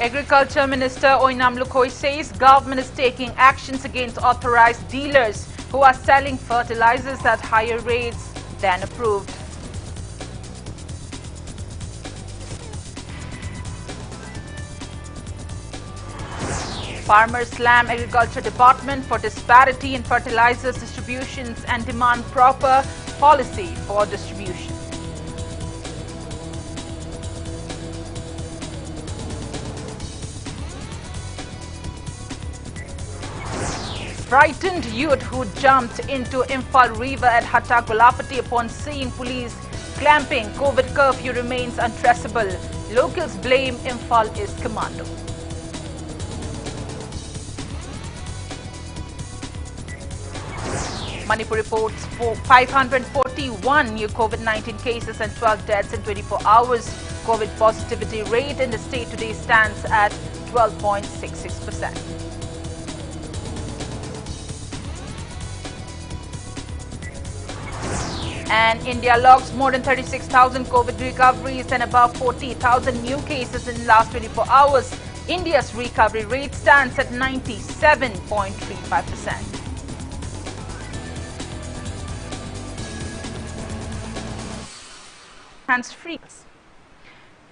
Agriculture Minister Oinam Lukhoi says government is taking actions against authorized dealers who are selling fertilizers at higher rates than approved. Farmers slam Agriculture Department for disparity in fertilizers distributions and demand proper policy for distribution. Frightened youth who jumped into Imphal River at Hatta Golapati upon seeing police clamping COVID curfew remains untraceable. Locals blame Imphal East Commando. Manipur reports 541 new COVID-19 cases and 12 deaths in 24 hours. COVID positivity rate in the state today stands at 12.66%. And India logs more than 36,000 COVID recoveries and above 40,000 new cases in the last 24 hours. India's recovery rate stands at 97.35%. Hands-free.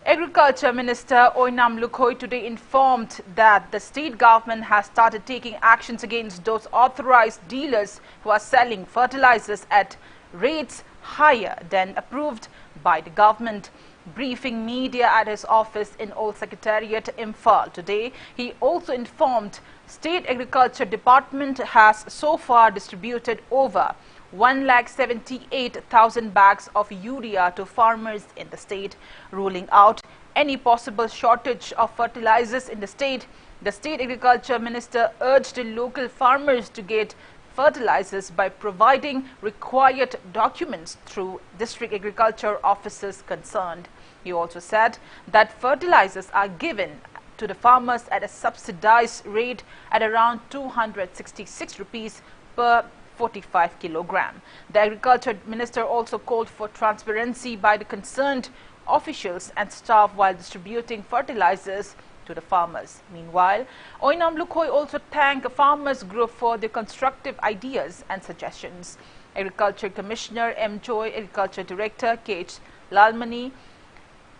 Agriculture Minister Oinam Lukhoi today informed that the state government has started taking actions against those authorized dealers who are selling fertilizers at rates higher than approved by the government. Briefing media at his office in Old Secretariat, Imphal today, he also informed State Agriculture Department has so far distributed over 178,000 bags of urea to farmers in the state, ruling out any possible shortage of fertilizers in the state. The State Agriculture Minister urged the local farmers to get fertilizers by providing required documents through district agriculture officers concerned. He also said that fertilizers are given to the farmers at a subsidized rate at around 266 rupees per 45 kilogram. The Agriculture Minister also called for transparency by the concerned officials and staff while distributing fertilizers to the farmers. Meanwhile, Oinam Lukhoi also thanked the farmers group for their constructive ideas and suggestions. Agriculture Commissioner M. Joy, Agriculture Director K.H. Lalmani,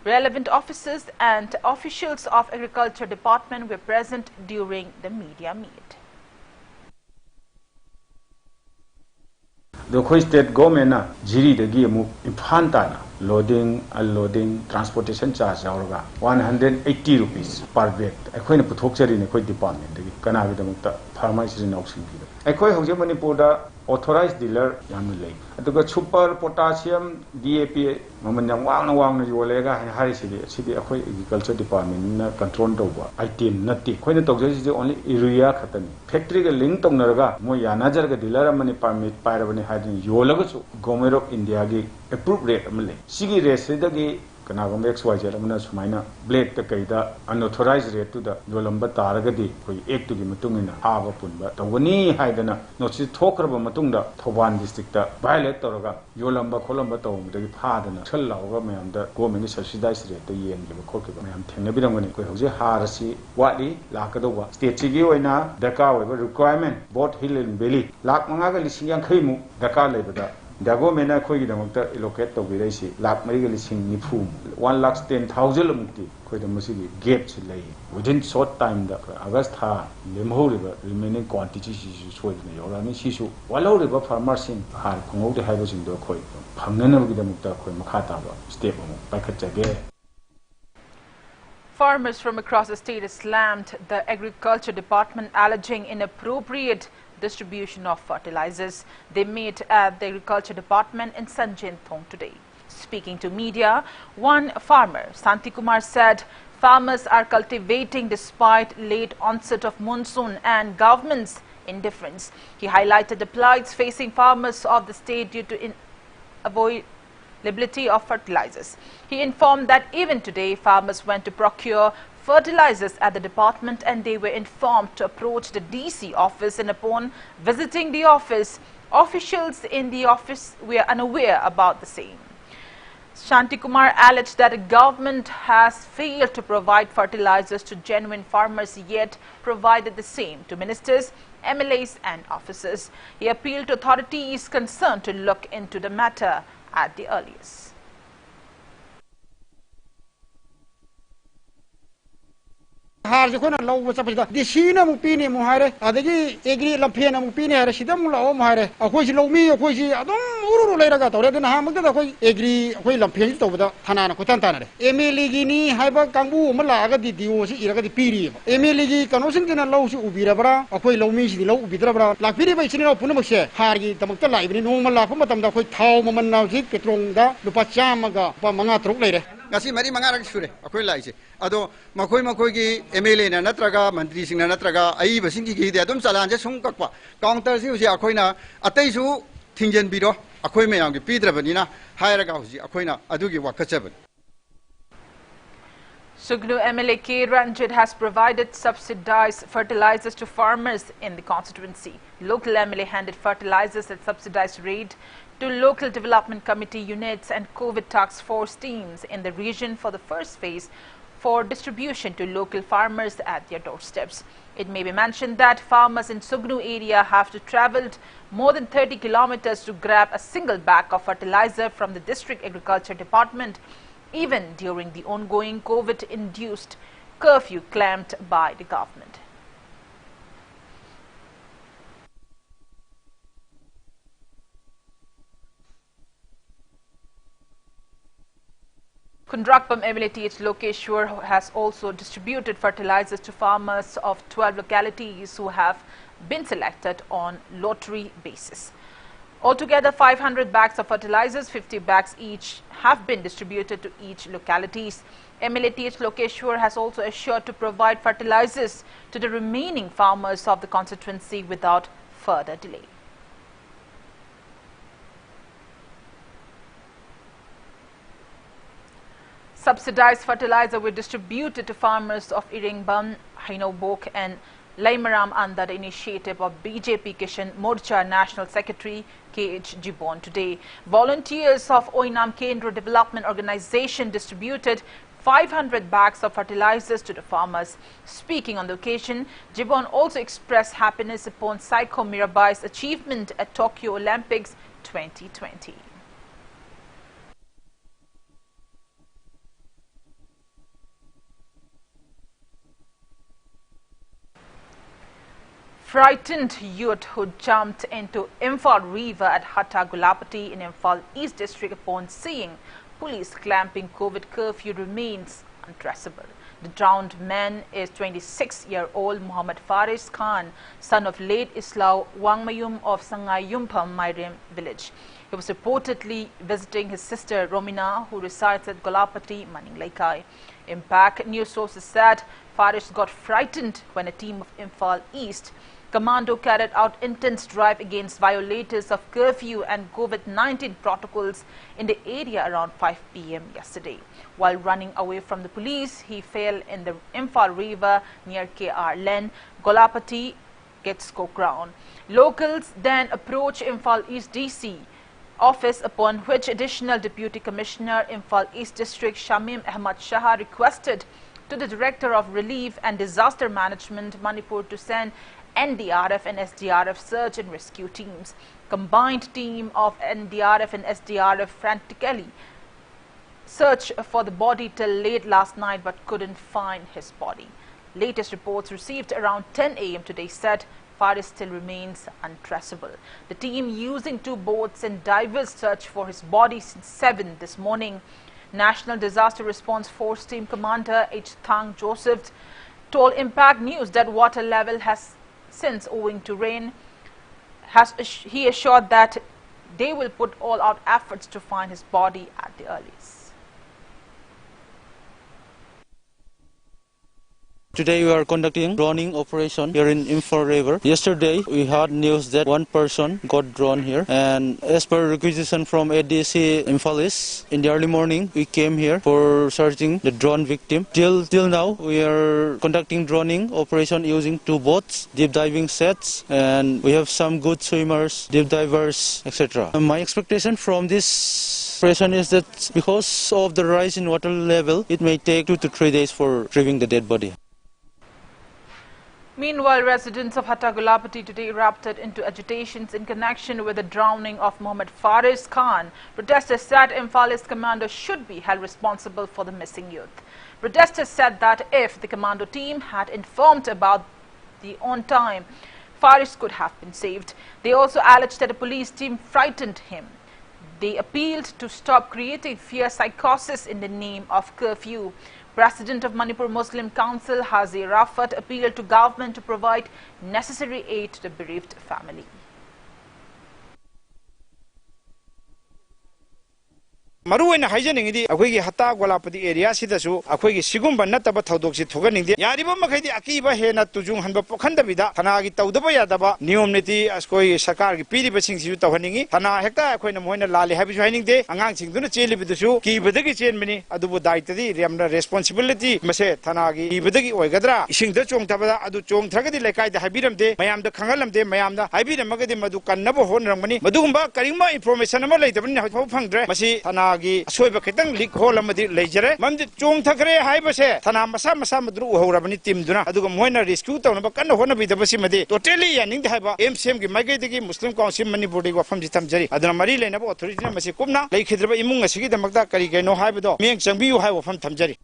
relevant officers and officials of Agriculture Department were present during the media meet. The state government jiri dagi amu Imphal tana loading, unloading, transportation charge 180 rupees per bag. Akhoi puthokchari ne khoi department dagi kana gidamukta farmers in auction bi. Akhoi hojje Manipur da authorized dealer yam lei. Aduga super potassium DAP maman yang wang na yolega hari sidi akhoi agriculture department na control tawba item natti khoi na tawjai only urea khatani factory ga link tongnaraga mo yanajar ga dealer amani permit pairabani hadin yolaga su government of India gi approved rate amale sigi rate sidagi kanagam XYZ amana sumaina blade ta kaida unauthorized rate to the yolamba taragadi koi ek to gi matungina haba punba tawani haidana notice thokraba matungda Thoban district ta violate toraga yolamba kholamba tawmudagi phadana challawga mayamda government subsidized rate ta yengiba khokkiba mayam thengnabirangani koi hoje harasi wadi lakadwa state gi oina daka oiba requirement both hill and valley lak manga ga lising yang khaimu daka lebada Dago mena khoi gi damokta allocate to biraisi lakh mari ga lising nifu 1,10,000 mukti khoi da masigi gap si lei within short time da August ha lemho riba remaining quantity si soi ne yorani si su walo riba farmer sing har khongau de haibo sing do khoi phangnana gi damokta khoi makha ta ba step amu paikhat jage. Farmers from across the state slammed the Agriculture Department alleging inappropriate distribution of fertilizers. They met at the Agriculture Department in Thangjam today. Speaking to media, one farmer, Santi Kumar, said farmers are cultivating despite late onset of monsoon and government's indifference. He highlighted the plights facing farmers of the state due to unavailability of fertilizers. He informed that even today farmers went to procure fertilizers at the department and they were informed to approach the DC office, and upon visiting the office, officials in the office were unaware about the same. Shanti Kumar alleged that the government has failed to provide fertilizers to genuine farmers, yet provided the same to ministers, MLAs and officers. He appealed to authorities concerned to look into the matter at the earliest. Harj ko na law sa pida di sina mu pini mu hare adagi egri lampena mu pini hare sidam law mu hare akoi si lawmi akoi si adum uru lai raga tore den ha magda akoi egri akoi lampen to bada thana na ko tan tan emeli gi ni haiba kangbu mala ga di diwo si iraga di piri emeli gi kano sing na law si ubira bara akoi lawmi si law ubidra bara lakpiri bai sini law punu mse hargi tamakta lai bini no mala ko matam da akoi thau maman na si petrong da lupa chama ga pa manga truk lai re ngasi mari manga rak sure akoi lai se ado makoi gi MLA na natraga mantri sing na natraga ai ba sing gi de adum chalan je sung kakwa counter si usi akoina atai su thingjen biro akoi me yang gi pidrabani na hairaga usi akoina adugi wakachab. Sugnu MLA K. Ranjit has provided subsidized fertilizers to farmers in the constituency. Local MLA handed fertilizers at subsidized rate to local development committee units and COVID task force teams in the region for the first phase for distribution to local farmers at their doorsteps. It may be mentioned that farmers in Sugnu area have to travel more than 30 kilometers to grab a single bag of fertilizer from the district agriculture department, even during the ongoing COVID-induced curfew claimed by the government. Kundrakpam MLA TH Lokeshwar has also distributed fertilizers to farmers of 12 localities who have been selected on lottery basis. Altogether, 500 bags of fertilizers, 50 bags each, have been distributed to each localities. MLA TH Lokeshwar has also assured to provide fertilizers to the remaining farmers of the constituency without further delay. Subsidized fertilizer were distributed to farmers of Iringban, Hainobok and Laimaram under the initiative of BJP Kishan Morcha National Secretary K.H. Jibon today. Volunteers of Oinam Kendra Development Organization distributed 500 bags of fertilizers to the farmers. Speaking on the occasion, Jibon also expressed happiness upon Saiko Mirabai's achievement at Tokyo Olympics 2020. Frightened youth who jumped into Imphal River at Hatta Gulapati in Imphal East District upon seeing police clamping COVID curfew remains untraceable. The drowned man is 26-year-old Muhammad Faris Khan, son of late Islau Wangmayum of Sangayumpam Mairim village. He was reportedly visiting his sister Romina, who resides at Gulapati, Maninglaikai. Impact news sources said Faris got frightened when a team of Imphal East Commando carried out intense drive against violators of curfew and COVID-19 protocols in the area around 5 p.m. yesterday. While running away from the police, he fell in the Imphal River near KR Len, Golapati, Getsko ground. Locals then approached Imphal East DC office, upon which Additional Deputy Commissioner Imphal East District Shamim Ahmad Shah requested to the Director of Relief and Disaster Management Manipur to send NDRF and SDRF search and rescue teams. Combined team of NDRF and SDRF frantically searched for the body till late last night but couldn't find his body. Latest reports received around 10 a.m. today said Faris still remains untraceable. The team using 2 boats and divers searched for his body since 7 this morning. National Disaster Response Force Team Commander H. Thang Joseph told Impact News that water level has since, owing to rain, he assured that they will put all out efforts to find his body at the earliest. Today we are conducting droning operation here in Imphal River. Yesterday we had news that one person got drawn here, and as per requisition from ADC Imphalis, in the early morning we came here for searching the drone victim. Till now we are conducting droning operation using 2 boats, deep diving sets, and we have some good swimmers, deep divers, etc. My expectation from this operation is that because of the rise in water level, it may take 2 to 3 days for retrieving the dead body. Meanwhile, residents of Hattagulapati today erupted into agitations in connection with the drowning of Mohammed Faris Khan. Protesters said Imphalis commando should be held responsible for the missing youth. Protesters said that if the commando team had informed about the on time, Faris could have been saved. They also alleged that the police team frightened him. They appealed to stop creating fear psychosis in the name of curfew. President of Manipur Muslim Council, Hazi Rafat, appealed to government to provide necessary aid to the bereaved family. Maruina Hajaningdi, Awagi Hata Walapati area Sidasu, Awagi Sigumba Nataba Taudoxi Toganing, Yariba Makadi Akiba Hena Tujung Hanba Pokanda Vida, Hanagi Taudaba Yadaba, Neomnity, Askoi Sakari, Pidi Basing Tawaningi, Hana Hecta, Quena Lali, Happy Shining Day, Angangsing Duna Chili with the shoe, Kibadagi Chenmini, Adubu Daitadi, Ramna responsibility, Mase, Tanagi, Ibadagi, Oigadra, Ishing the Chong Tabada, Adu Chong Tagadi Lekai, the Habiram Day, Mayam the Kangalam Day, Mayam the Habida Magadi Madukan Nabo Honramani, Madumba, Karima information later, Hopangre, Masi, Tana. Soiba Ketang Lik Holamadi Lejere, Mamdi Chung Takre, Haibase, Tanamasa Masamadru, Horabani Tim Duna, Adugamona rescue town, Bakana Honabi the Basimade, totally and in the Haba, MCM Magati, Muslim Council Manipur from the Tamjari, Adamari Lena, authority Masikumna, Lake Hidra Imunga Sigi, the Magdakari, no Habido, Ming Chambi, have from Tamjari.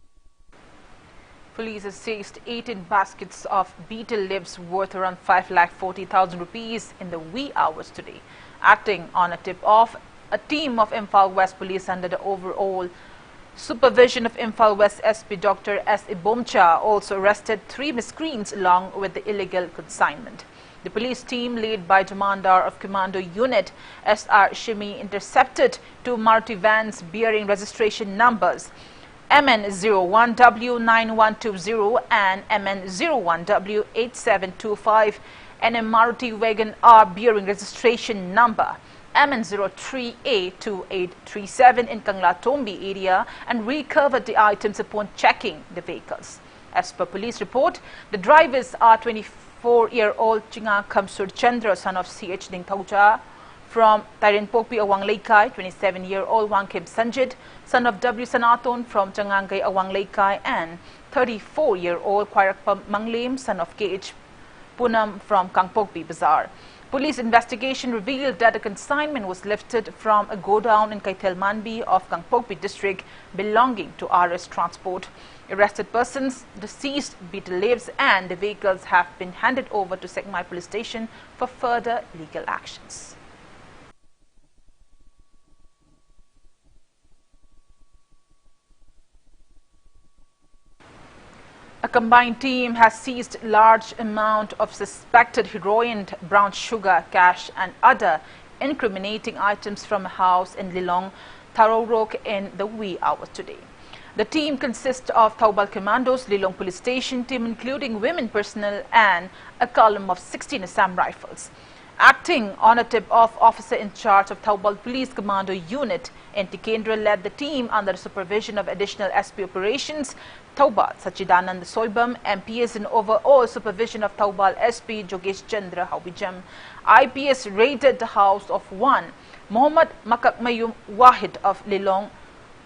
Police has seized 18 baskets of beetle lips worth around 5,40,000 rupees in the wee hours today. Acting on a tip-off, a team of Imphal West Police under the overall supervision of Imphal West SP Dr. S. Ibomcha also arrested 3 miscreants along with the illegal consignment. The police team led by Commandar of Commando Unit S.R. Shimi intercepted 2 Maruti vans bearing registration numbers MN01W9120 and MN01W8725 and a Maruti Wagon R bearing registration number MN03A2837 in Kangla-Tombi area and recovered the items upon checking the vehicles. As per police report, the drivers are 24-year-old Chinga Kamsur Chandra, son of C.H. Dingthauja, from Tairen Pokpi Awang Leikai, 27-year-old Wang Kim Sanjit, son of W. Sanaton from Changangai Awang Leikai, and 34-year-old Kwairakpam Manglim, son of K.H. Punam from Kangpokpi Bazaar. Police investigation revealed that a consignment was lifted from a godown in Kaithel Manbi of Kangpokpi district belonging to RS Transport. Arrested persons, the seized beetle lives and the vehicles have been handed over to Sekmai Police Station for further legal actions. A combined team has seized large amount of suspected heroin, brown sugar, cash and other incriminating items from a house in Lilong, Tharorok in the wee hours today. The team consists of Taubal Commandos, Lilong Police Station team including women personnel and a column of 16 Assam rifles. Acting on a tip-off, officer in charge of Taubal Police Commando Unit, N.T. Kendra, led the team under the supervision of additional SP operations, Taubal Sachidanand Soibam, MPS in overall supervision of Taubal SP Jogesh Chandra Hawijam. IPS raided the house of one Mohammed Makakmayum Wahid of Lilong,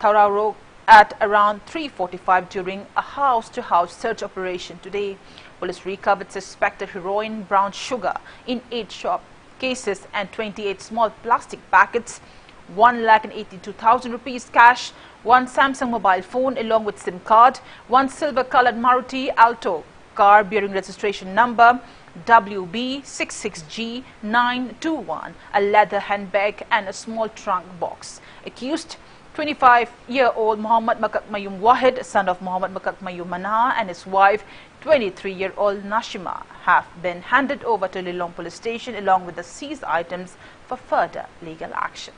Thararo at around 3:45 during a house-to-house search operation today. Police recovered suspected heroin, brown sugar in 8 shop cases and 28 small plastic packets, 1,82,000 rupees cash, 1 Samsung mobile phone along with SIM card, 1 silver-colored Maruti Alto car bearing registration number WB66G921, a leather handbag and a small trunk box. Accused 25-year-old Muhammad Makakmayum Wahid, son of Muhammad Makakmayum Manha, and his wife 23-year-old Nashima have been handed over to Lilong Police Station along with the seized items for further legal action.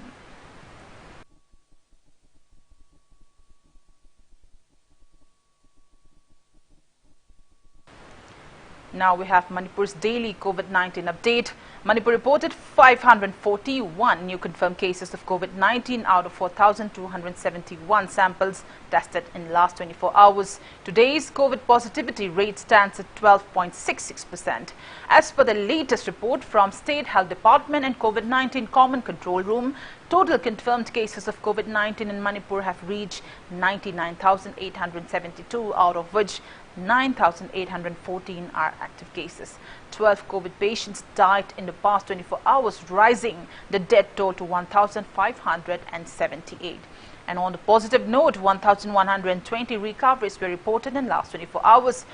Now we have Manipur's daily COVID-19 update. Manipur reported 541 new confirmed cases of COVID-19 out of 4,271 samples tested in the last 24 hours. Today's COVID positivity rate stands at 12.66%. As per the latest report from State Health Department and COVID-19 Common Control Room, total confirmed cases of COVID-19 in Manipur have reached 99,872, out of which 9,814 are active cases. 12 COVID patients died in the past 24 hours, rising the death toll to 1,578. And on the positive note, 1,120 recoveries were reported in the last 24 hours,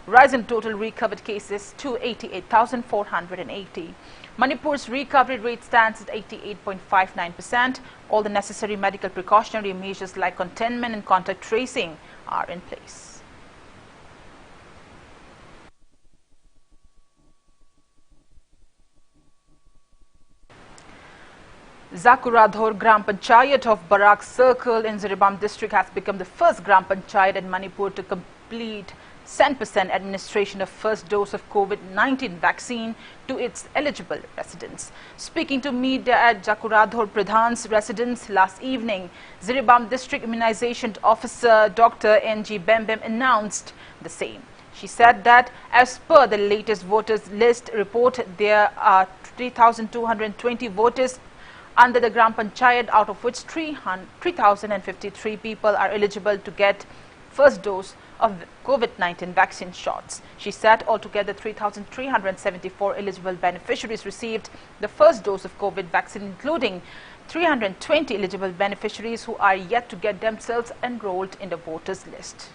rising total recovered cases to 88,480. Manipur's recovery rate stands at 88.59%. All the necessary medical precautionary measures like containment and contact tracing are in place. Zakuradhor Gram Panchayat of Barak Circle in Ziribam district has become the first Gram Panchayat in Manipur to complete 100% administration of first dose of COVID-19 vaccine to its eligible residents. Speaking to media at Zakuradhor Pradhan's residence last evening, Ziribam district immunization officer Dr. N.G. Bembem announced the same. She said that as per the latest voters list report, there are 3,220 voters under the Gram Panchayat, out of which 3,053 people are eligible to get first dose of COVID-19 vaccine shots. She said altogether 3,374 eligible beneficiaries received the first dose of COVID vaccine, including 320 eligible beneficiaries who are yet to get themselves enrolled in the voters list.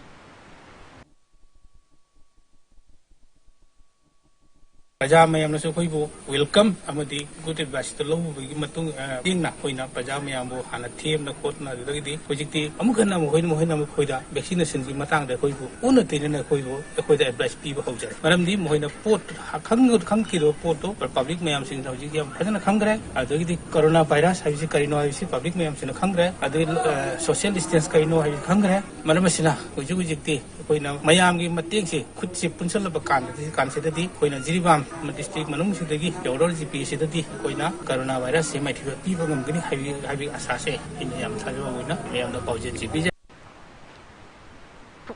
Pajamayamnasu koibu welcome amadi good advice to low dingna koina pajamayambo hana thiem na kotna dagidi hojikti amukhana mohina mukhoida vaccination gi matang da koibu unati na koibu koida advice piba hojare maramdi mohina pot khang kilo poto public mayam sing hojik yam phajana khangre adagidi corona virus habisi karino habisi public mayam sing khangre adu social distance karino habisi khangre maramasina hojikti koina mayam gi mateng se khut se punsal ba kan se dadi koina Ziribam district manung sidagi yawrol GP sidadi koina coronavirus se mai thiba piba ngamgani habi asase inyam thajo wina mayamda paujen GP.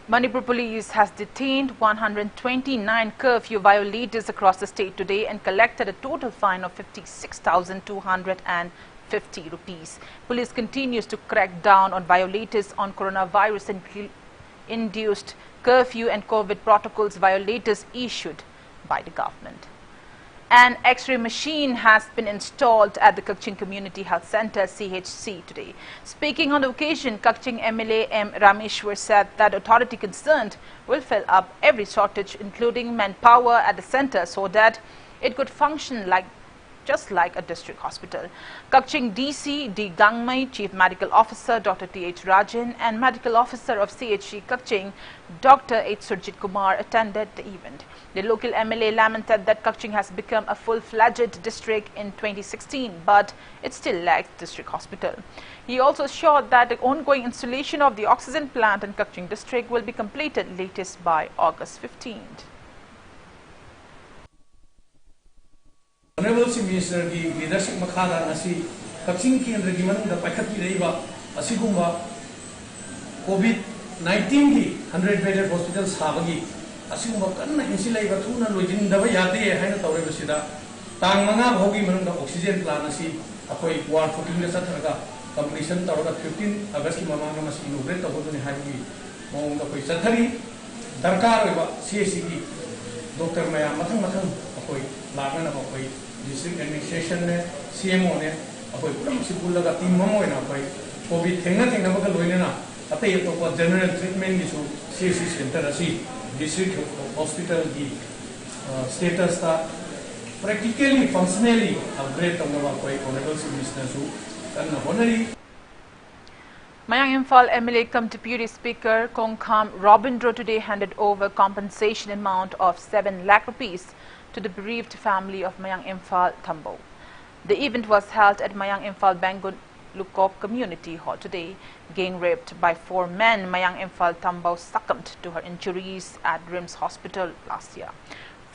Manipur police has detained 129 curfew violators across the state today and collected a total fine of 56,250 rupees. Police continues to crack down on violators on coronavirus induced curfew and COVID protocols violators issued by the government. An X-ray machine has been installed at the Kakching Community Health Center CHC today. Speaking on the occasion, Kakching MLA M. Rameshwar said that authority concerned will fill up every shortage, including manpower at the center, so that it could function just like a district hospital. Kakching DC D. Gangmai, Chief Medical Officer Dr. T.H. Rajan and Medical Officer of CHC Kakching, Dr. H. Surjit Kumar attended the event. The local MLA lamented that Kakching has become a full-fledged district in 2016, but it still lacks district hospital. He also assured that the ongoing installation of the oxygen plant in Kakching district will be completed latest by August 15th. Honorable Chief Minister की leadership मखादा नसी कच्चिंग की अंदर की मनुंग the packet की रही बा असिगुम्बा COVID-19 की 100 bedded hospital साबगी असिगुम्बा कन्ना इंसिलाई बथुना लोजिन दबा यादे है ना तौरे बसिदा तांग मंगा भोगी मनुंग द ऑक्सीजन प्लांट नसी अकोई वार फुटिंग ने सत्रगा completion तौरा 15 अगस्त की ममांग मसी इनोग्रेट तबोदने हाईगी मोंग द कोई सथरी दरकार होगा CHC की डॉक्टर मया मथंग अकोई लागना अकोई district administration ने CMO ने अकोई पुरम सिपुल लगा टीम ममो है ना अकोई COVID थेंगा बका लोइने ना अते ये तो को general treatment की सु CHC center असी district hospital की status था practically functionally upgrade तंगा अकोई honorable minister सु करना honorary. Mayang Imphal MLA cum Deputy Speaker Kongkham Robindro today handed over compensation amount of 7 lakh rupees to the bereaved family of Mayang Imphal Thambo. The event was held at Mayang Imphal Bangun Lukop Community Hall today. Gang raped by 4 men, Mayang Imphal Thambo succumbed to her injuries at RIMS Hospital last year.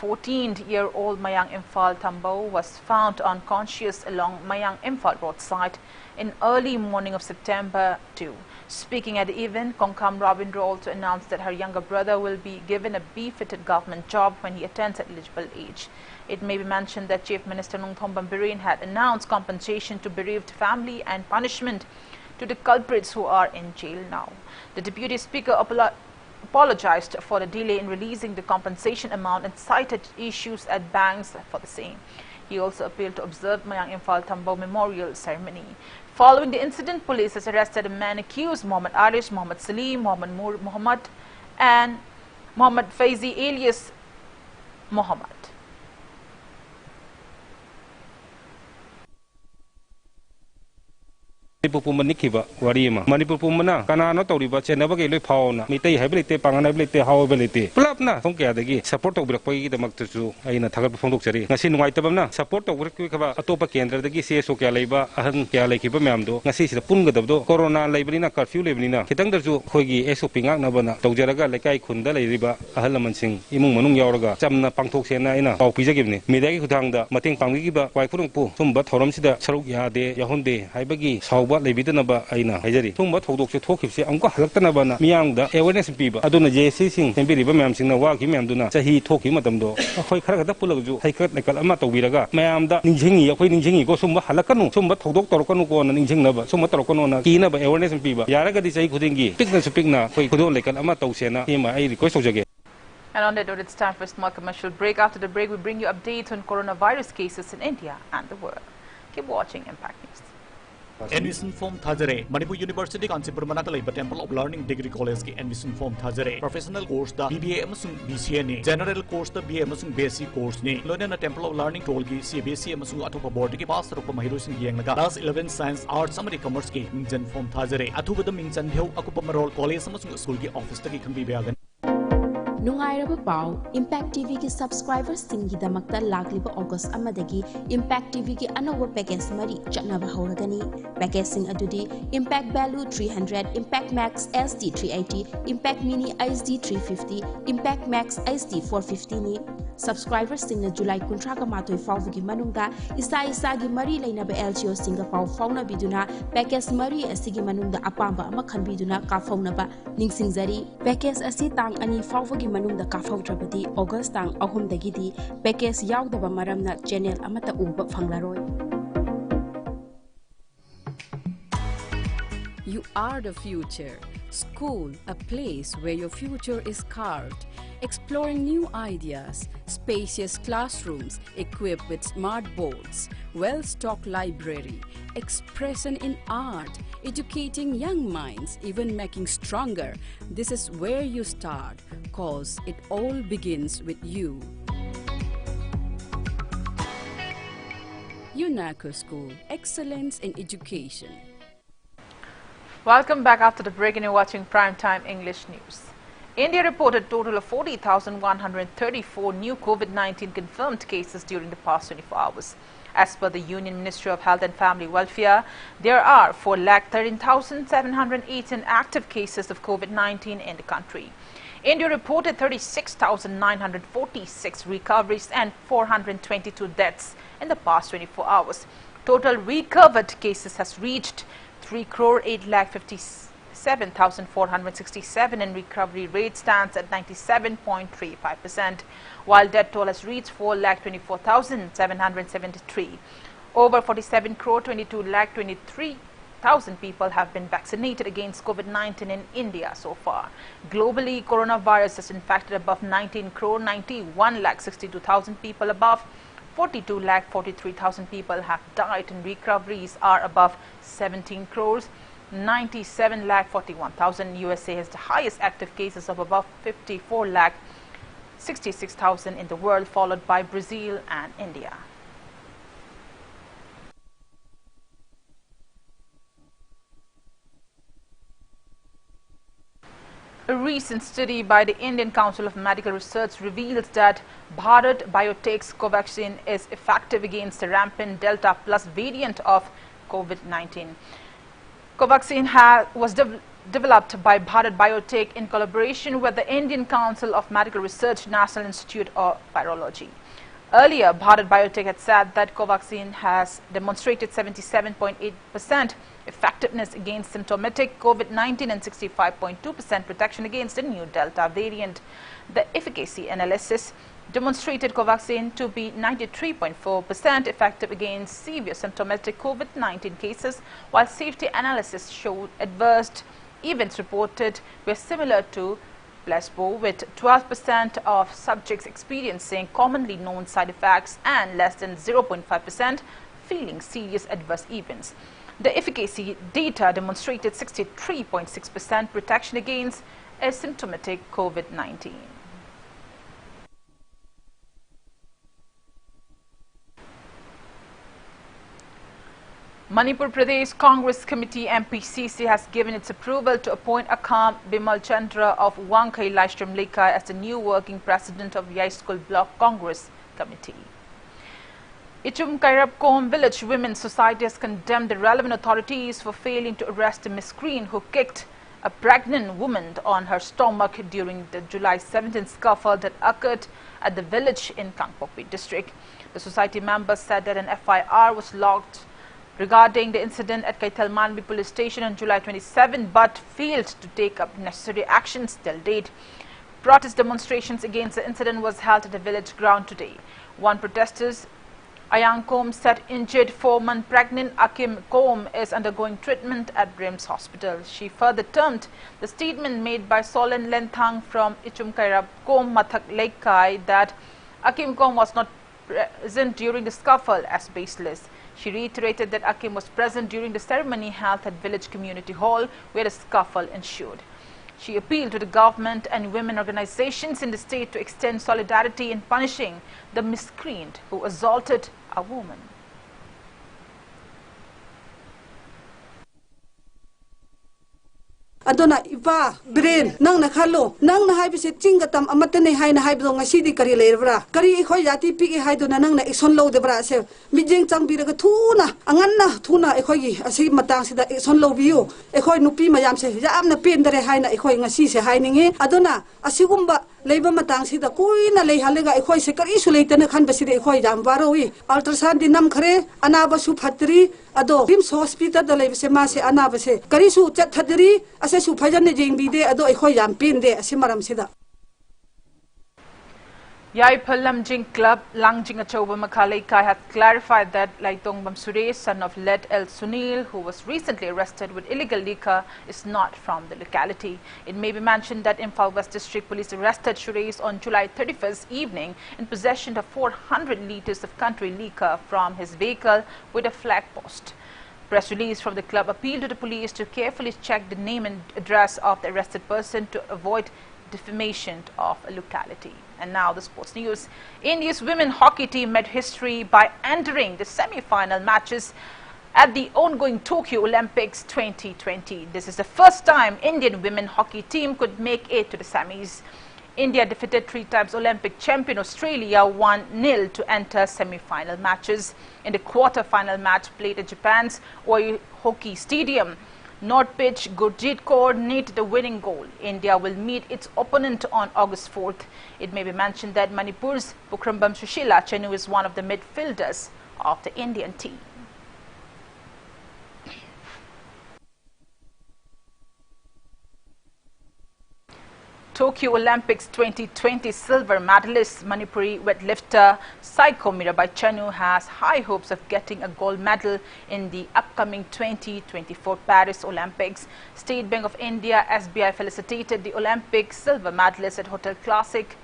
14-year-old Mayang Imphal Thambo was found unconscious along Mayang Imphal roadside in early morning of September 2. Speaking at the event, Kongkham Rabindra also announced that her younger brother will be given a befitted government job when he attains eligible age. It may be mentioned that Chief Minister Nongthombam Biren had announced compensation to bereaved family and punishment to the culprits who are in jail now. The Deputy Speaker apologized for the delay in releasing the compensation amount and cited issues at banks for the same. He also appealed to observe Mayang Imphal Thambo memorial ceremony. Following the incident, police has arrested a man accused, Mohammed Arish, Mohammed Salim, Mohammed Moor Mohammed and Mohammed Faizi alias Mohammed. Manipur Manikiba, Warima, Manipur Pumana, Kanano Toriba, Chenavaki Fauna, Mite, Habilite, Panganabilite, Howability, Plapna, Honka, support of Braki, the Maktu, in a Tagapondukari, Nasin Whiteabana, support of Workava, Atopa Kendra, the Gisiaso Kaleba, Ahan Kalakiba Mamdo, Nasi the Punga, Corona, Labrina, Curfew Librina, Kitangazu, Hogi, Esopinga, Nabana, Dojaraga, Lekai Kunda, Riba, Ahalaman Imun Manung Yauraga, Jamna Pangtoxena, Pau Pizagivni, Midaki Hutanga, Mating Pangiba, Waipurumpu, Tumba, Horomsida, Sarukia, de Yahunde, Haibagi, Sauba, Lebitanaba, Aina, Hajari, Tumba, Todok, Tokip, Uncle Halatanabana, Miang, the awareness people, Aduna J. Sing, and Billy Bamsing, Waki Mamduna, Sahi, Toki Matamdo, Hoikaka Pulazu, Haikat, like Amato Viraga, Mayamda, Ninjingi, Ninjingi, go Sumba Halakanu, Sumba Todok Torokano, and Ninjinaba, Sumatorokona, Kina, by awareness people, Yaraga is a Kudingi, Pignas Pigna, Hoikudo, like Amato Sena, Hima, I request again. And on that note, it's time for a small commercial break. After the break, we bring you updates on coronavirus cases in India and the world. Keep watching Impact News. Admission form Thajare, Manipur University Kanchipur Manaka Temple of Learning Degree College ki admission form Thajare, professional course da BBA amasung BCA ni, general course da BA amasung basic course ni, Loina Temple of Learning Toll ki CBSE amasung atopa board ki pass rupa mahirusing yengnaga, class 11 science arts amari commerce ki mingjan form Thajare, athuba da mingjan bheu akupa marol college amasung school ki office ta ki khangbi beagan. Nungairaba pau Impact TV ki subscribers singi damakta lagliba August amadagi Impact TV ki anowa package mari chatnaba hauragani packaging adudi Impact Value 300 Impact Max SD 380 Impact Mini HD 350 Impact Max HD 450 ni subscribers singna July kuntraga matoi fawgi manungda isa gi mari lainaba LGO singa pau fauna biduna package mari asigi manungda apamba ama khanbiduna ka faunaba ningsingjari package asi tang ani fawgi manungda ka fawdrabadi August tang ahum dagidi package yaudaba maramna channel amata uba phanglaroi. You are the future. School, a place where your future is carved. Exploring new ideas, spacious classrooms equipped with smart boards, well-stocked library, expression in art, educating young minds, even making stronger. This is where you start, cause it all begins with you. UNACO School, excellence in education. Welcome back after the break and you're watching Primetime English News. India reported a total of 40,134 new COVID-19 confirmed cases during the past 24 hours. As per the Union Ministry of Health and Family Welfare, there are 4,13,718 active cases of COVID-19 in the country. India reported 36,946 recoveries and 422 deaths in the past 24 hours. Total recovered cases has reached 3,857,467 and recovery rate stands at 97.35%, while death toll has reached 4,24,773. Over 47,22,23,000 people have been vaccinated against COVID-19 in India so far. Globally, coronavirus has infected above 19,91,62,000 people. Above 42,43,000 people have died and recoveries are above 17,97,41,000. USA has the highest active cases of above 54,66,000 in the world, followed by Brazil and India. A recent study by the Indian Council of Medical Research reveals that Bharat Biotech's Covaxin is effective against the rampant Delta Plus variant of COVID-19. Covaxin was developed by Bharat Biotech in collaboration with the Indian Council of Medical Research, National Institute of Virology. Earlier, Bharat Biotech had said that Covaxin has demonstrated 77.8% effectiveness against symptomatic COVID-19 and 65.2% protection against the new Delta variant. The efficacy analysis demonstrated Covaxin to be 93.4% effective against severe symptomatic COVID-19 cases, while safety analysis showed adverse events reported were similar to placebo, with 12% of subjects experiencing commonly known side effects and less than 0.5% feeling serious adverse events. The efficacy data demonstrated 63.6% protection against asymptomatic COVID-19. Manipur Pradesh Congress Committee MPCC has given its approval to appoint Akam Bimal Chandra of Wangkai Laishram Lekai as the new working president of Yai School Block Congress Committee. Ichum Kairapkom Village Women's Society has condemned the relevant authorities for failing to arrest a miscreant who kicked a pregnant woman on her stomach during the July 17th scuffle that occurred at the village in Kangpokpi district. The society members said that an FIR was logged regarding the incident at Kaithalmanbi police station on July 27, but failed to take up necessary actions till date. Protest demonstrations against the incident was held at the village ground today. One protester, Ayang Kom, said injured 4-month pregnant Akim Kom is undergoing treatment at Brims Hospital. She further termed the statement made by Solen Lenthang from Ichum Kairap Kom Mathak Lekai that Akim Kom was not present during the scuffle as baseless. She reiterated that Akim was present during the ceremony held at Village Community Hall where the scuffle ensued. She appealed to the government and women organizations in the state to extend solidarity in punishing the miscreant who assaulted a woman. Adona iba brain nang nakhalo nang na haibise chingatam amatane haina haibdo ngasidi kari lerbra kari khoi yati piki haidona nang na ison lo debra se mijeng changbiraga thuna anganna thuna ekhoi asi matang sida ison lo biu ekhoi nupi mayam se yamna pendare haina ekhoi ngasi se hainingi adona asigumba leiba matang sida kuina leihalega ekhoi se kari su leitana khan baside ekhoi jam baroi ultrasound dinam khare anaba su phatri ado Rims Hospital da leibse ma se anaba se kari su chat thadri ase su phajan ne jing bide ado ekhoi jam pinde asimaram sida Yai Palamjing Club Langjing Achoba Makalaikai has clarified that Laitongbam Suresh, son of Led El Sunil, who was recently arrested with illegal liquor, is not from the locality. It may be mentioned that Imphal West District Police arrested Suresh on July 31st evening in possession of 400 litres of country liquor from his vehicle with a flag post. Press release from the club appealed to the police to carefully check the name and address of the arrested person to avoid defamation of a locality. And now the sports news. India's women hockey team made history by entering the semi-final matches at the ongoing Tokyo Olympics 2020. This is the first time Indian women hockey team could make it to the semis. India defeated 3 times Olympic champion Australia 1-0 to enter semi-final matches. In the quarter-final match played at Japan's Oi Hockey Stadium, North pitch Gurjit Kaur netted the winning goal. India will meet its opponent on August 4th. It may be mentioned that Manipur's Pukrambam Sushila Chenu is one of the midfielders of the Indian team. Tokyo Olympics 2020 silver medalist Manipuri weightlifter Saiko Mirabai Chanu has high hopes of getting a gold medal in the upcoming 2024 Paris Olympics. State Bank of India SBI felicitated the Olympic silver medalist at Hotel Classic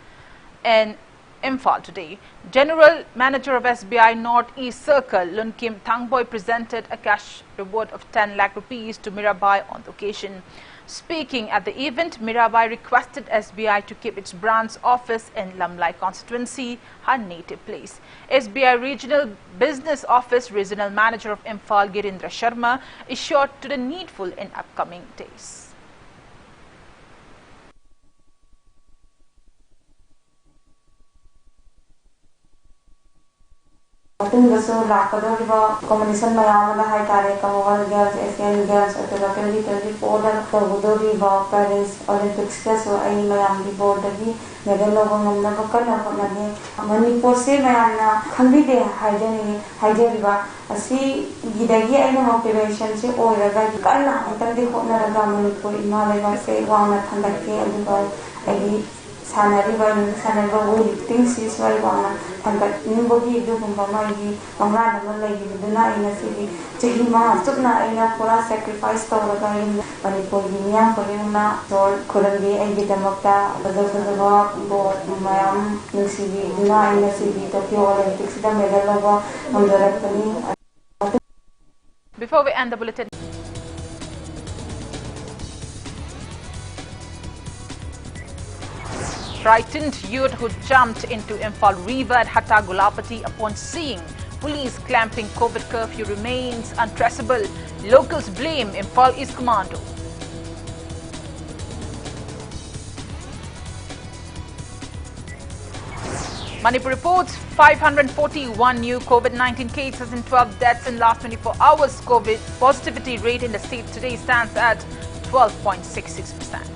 in Imphal today. General Manager of SBI North East Circle Lun Kim Thangboy presented a cash reward of 10 lakh rupees to Mirabai on the occasion. Speaking at the event, Mirabai requested SBI to keep its branch office in Lamlai constituency, her native place. SBI Regional Business Office Regional Manager of Imphal Girindra Sharma assured to the needful in upcoming days. ꯃꯇꯨꯡꯗꯁꯨ ꯂꯥꯛꯀꯗꯧꯔꯤꯕ competition ꯃꯌꯥꯝ ꯑꯃ ꯍꯥꯏꯇꯥꯔꯦ Commonwealth games Asian games ꯑꯗꯨꯒ 2024ꯗ ꯇꯧꯒꯗꯧꯔꯤꯕ Paris ꯑꯣꯂꯤꯝꯄꯤꯛꯁꯇꯁꯨ ꯑꯩ ꯃꯌꯥꯝꯒꯤ ꯕꯣꯔꯗꯒꯤ medal ꯂꯧꯕ ꯉꯝꯅꯕ ꯀꯟꯅ ꯍꯣꯠꯅꯒꯦ ꯃꯅꯤꯄꯨꯔꯁꯦ ꯃꯌꯥꯝꯅ ꯈꯪꯕꯤꯗꯦ ꯍꯥꯏꯖꯔꯤꯕ ꯑꯁꯤꯒꯤꯗꯒꯤ ꯑꯩꯅ ꯃꯣꯇꯤꯚꯦꯁꯟꯁꯦ ꯑꯣꯏꯔꯒ ꯀꯟꯅ ꯑꯃꯨꯛꯇꯪꯗꯤ ꯍꯣꯠꯅꯔꯒ ꯃꯅꯤꯄꯨꯔ ꯏꯃꯥ ꯂꯩꯕꯥꯛꯁꯦ ꯋꯥꯡꯅ ꯊꯥꯡꯒꯠꯀꯦ ꯑꯗꯨꯒ ꯑꯩꯒꯤ ꯁꯥꯟꯅꯔꯤꯕ ꯋꯦꯠꯂꯤꯐꯇꯤꯡꯁꯤꯁꯨ ꯑꯩ ꯋꯥꯡꯅ ꯊꯥꯡꯒꯠꯅꯤꯡꯕꯒꯤ ꯑꯗꯨꯒꯨꯝꯕ ꯃꯥꯒꯤ ꯄꯪꯂꯥꯟ ꯑꯃ ꯂꯩꯈꯤꯕꯗꯨꯅ ꯑꯩ ꯉꯁꯤꯗꯤ ꯆꯍꯤ 5 ꯆꯨꯞꯅ ꯑꯩꯅ ꯄꯨꯔꯥ ꯁꯦꯀ꯭ꯔꯤꯐꯥꯏꯁ ꯇꯧꯔꯒ ꯃꯅꯤꯄꯨꯔꯒꯤ ꯃꯤꯌꯥꯝ ꯈꯨꯗꯤꯡꯃꯛꯅ ꯈꯨꯔꯨꯝꯕꯤ ꯑꯩꯒꯤꯗꯃꯛꯇ ꯐꯖꯕ ꯕꯣꯔ ꯃꯌꯥꯝ ꯅꯨꯡꯁꯤꯕꯤꯗꯨꯅ ꯑꯩ ꯉꯁꯤꯗꯤ ꯇꯣꯀꯤꯌꯣ ꯑꯣꯂꯤꯝꯄꯤꯛꯁꯤꯗ ꯃꯦꯗꯜ ꯂꯧꯕ ꯉꯝꯖꯔꯛꯄꯅꯤ. Before we end the bulletin, frightened youth who jumped into Imphal River at Hatta Gulapati upon seeing police clamping COVID curfew remains untraceable. Locals blame Imphal East Commando. Manipur reports 541 new COVID-19 cases and 12 deaths in last 24 hours. COVID positivity rate in the state today stands at 12.66%.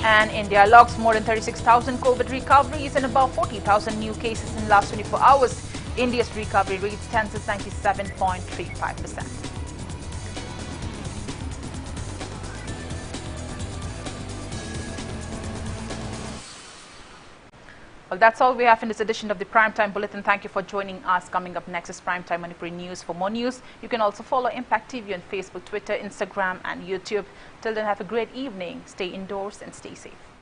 And India logs more than 36,000 COVID recoveries and about 40,000 new cases in last 24 hours. India's recovery rate stands at 97.35%. Well, that's all we have in this edition of the Primetime Bulletin. Thank you for joining us. Coming up next is Primetime Manipuri News. For more news, you can also follow Impact TV on Facebook, Twitter, Instagram and YouTube. Till then, have a great evening. Stay indoors and stay safe.